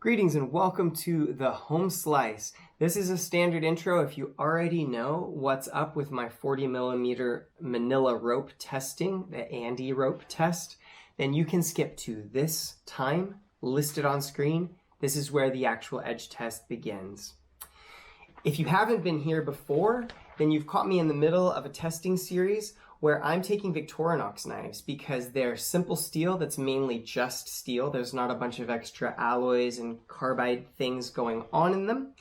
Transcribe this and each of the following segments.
Greetings and welcome to the Home Slice. This is a standard intro. If you already know what's up with my 40mm Manila rope testing, the ANDE rope test, then you can skip to this time listed on screen. This is where the actual edge test begins. If you haven't been here before, then you've caught me in the middle of a testing series where I'm taking Victorinox knives because they're simple steel that's mainly just steel. There's not a bunch of extra alloys and carbide things going on in them.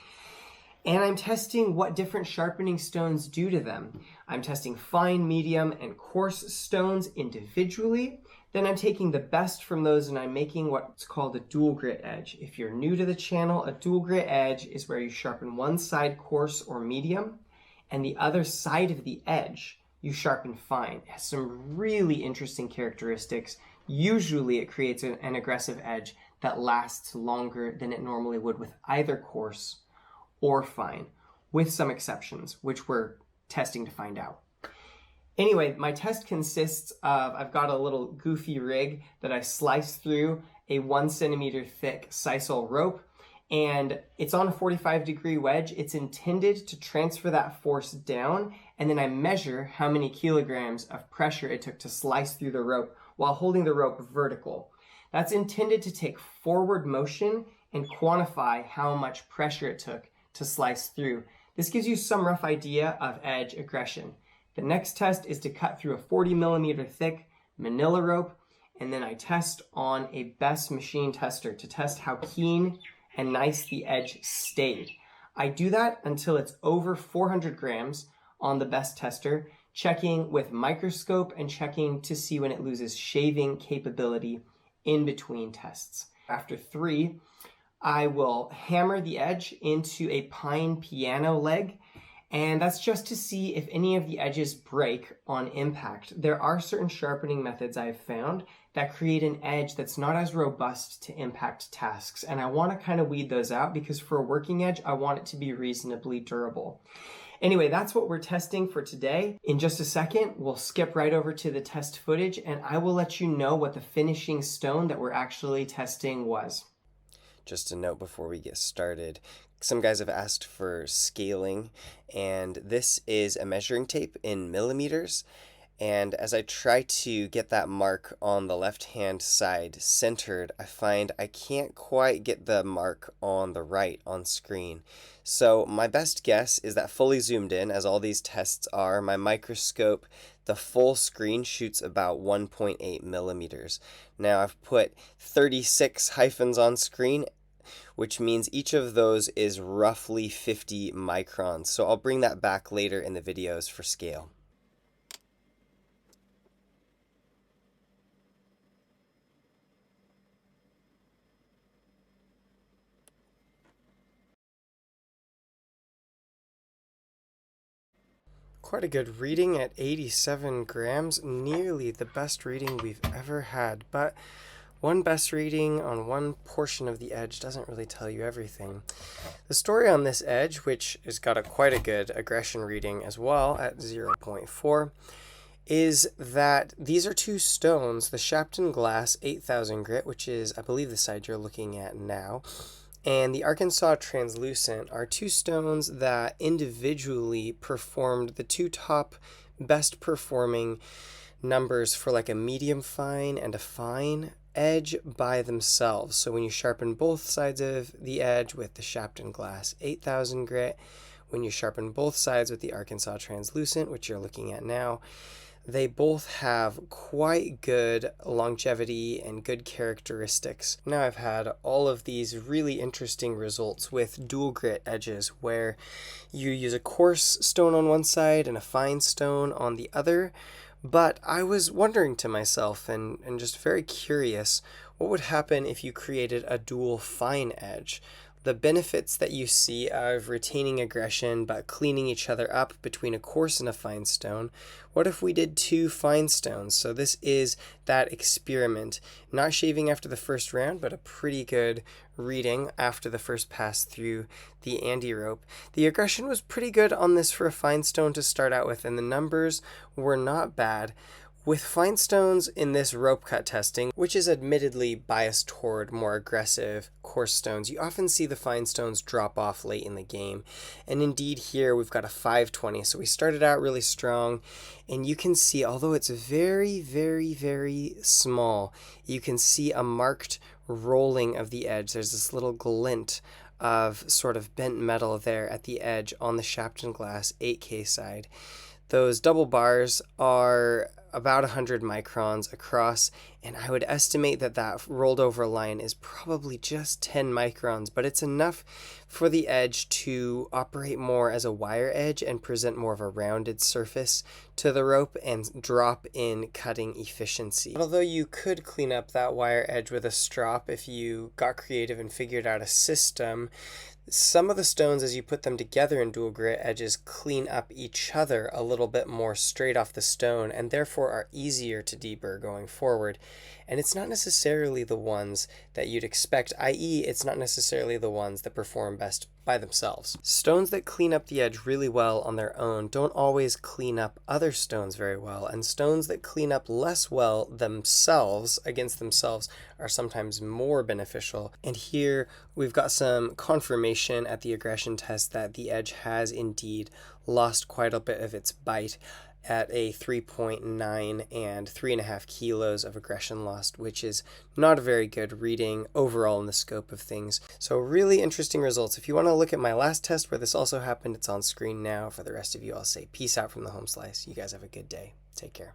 And I'm testing what different sharpening stones do to them. I'm testing fine, medium, and coarse stones individually. Then I'm taking the best from those and I'm making what's called a dual grit edge. If you're new to the channel, a dual grit edge is where you sharpen one side coarse or medium and the other side of the edge you sharpen fine. It has some really interesting characteristics. Usually it creates an aggressive edge that lasts longer than it normally would with either coarse or fine, with some exceptions, which we're testing to find out. Anyway, my test consists of, I've got a little goofy rig that I slice through a 1 centimeter thick sisal rope, and it's on a 45-degree wedge. It's intended to transfer that force down, and then I measure how many kilograms of pressure it took to slice through the rope while holding the rope vertical. That's intended to take forward motion and quantify how much pressure it took to slice through. This gives you some rough idea of edge aggression. The next test is to cut through a 40mm thick Manila rope, and then I test on a Best machine tester to test how keen and nice the edge stayed. I do that until it's over 400 grams on the Best tester, checking with microscope and checking to see when it loses shaving capability in between tests. After 3, I will hammer the edge into a pine piano leg, and that's just to see if any of the edges break on impact. There are certain sharpening methods I've found that create an edge that's not as robust to impact tasks, and I want to kind of weed those out because for a working edge, I want it to be reasonably durable. Anyway, that's what we're testing for today. In just a second, we'll skip right over to the test footage, and I will let you know what the finishing stone that we're actually testing was. Just a note before we get started, some guys have asked for scaling, and this is a measuring tape in millimeters. And as I try to get that mark on the left-hand side centered, I find I can't quite get the mark on the right on screen. So my best guess is that fully zoomed in, as all these tests are, my microscope, the full screen shoots about 1.8 millimeters. Now I've put 36 hyphens on screen, which means each of those is roughly 50 microns. So I'll bring that back later in the videos for scale. Quite a good reading at 87 grams, nearly the best reading we've ever had, but one best reading on one portion of the edge doesn't really tell you everything. The story on this edge, which has got quite a good aggression reading as well at 0.4, is that these are two stones, the Shapton Glass 8000 grit, which is, I believe, the side you're looking at now, and the Arkansas Translucent are two stones that individually performed the two top best performing numbers for like a medium fine and a fine edge by themselves. So when you sharpen both sides of the edge with the Shapton Glass 8000 grit, when you sharpen both sides with the Arkansas Translucent, which you're looking at now, they both have quite good longevity and good characteristics. Now I've had all of these really interesting results with dual grit edges where you use a coarse stone on one side and a fine stone on the other. But I was wondering to myself and just very curious, what would happen if you created a dual fine edge? The benefits that you see of retaining aggression but cleaning each other up between a coarse and a fine stone. What if we did 2 fine stones? So this is that experiment. Not shaving after the first round, but a pretty good reading after the first pass through the ANDE rope. The aggression was pretty good on this for a fine stone to start out with, and the numbers were not bad. With fine stones in this rope cut testing, which is admittedly biased toward more aggressive, coarse stones, you often see the fine stones drop off late in the game. And indeed here we've got a 520, so we started out really strong, and you can see, although it's very, very, very small, you can see a marked rolling of the edge. There's this little glint of sort of bent metal there at the edge on the Shapton Glass 8K side. Those double bars are about 100 microns across, and I would estimate that that rolled over line is probably just 10 microns, but it's enough for the edge to operate more as a wire edge and present more of a rounded surface to the rope and drop in cutting efficiency. Although you could clean up that wire edge with a strop if you got creative and figured out a system, some of the stones, as you put them together in dual grit edges, clean up each other a little bit more straight off the stone and therefore are easier to deburr going forward. And it's not necessarily the ones that you'd expect, i.e. it's not necessarily the ones that perform best by themselves. Stones that clean up the edge really well on their own don't always clean up other stones very well, and stones that clean up less well themselves against themselves are sometimes more beneficial. And here we've got some confirmation at the aggression test that the edge has indeed lost quite a bit of its bite at a 3.9 and 3.5 kilos of aggression lost, which is not a very good reading overall in the scope of things. So really interesting results. If you want to look at my last test where this also happened, it's on screen now. For the rest of you, I'll say peace out from the home slice. You guys have a good day. Take care.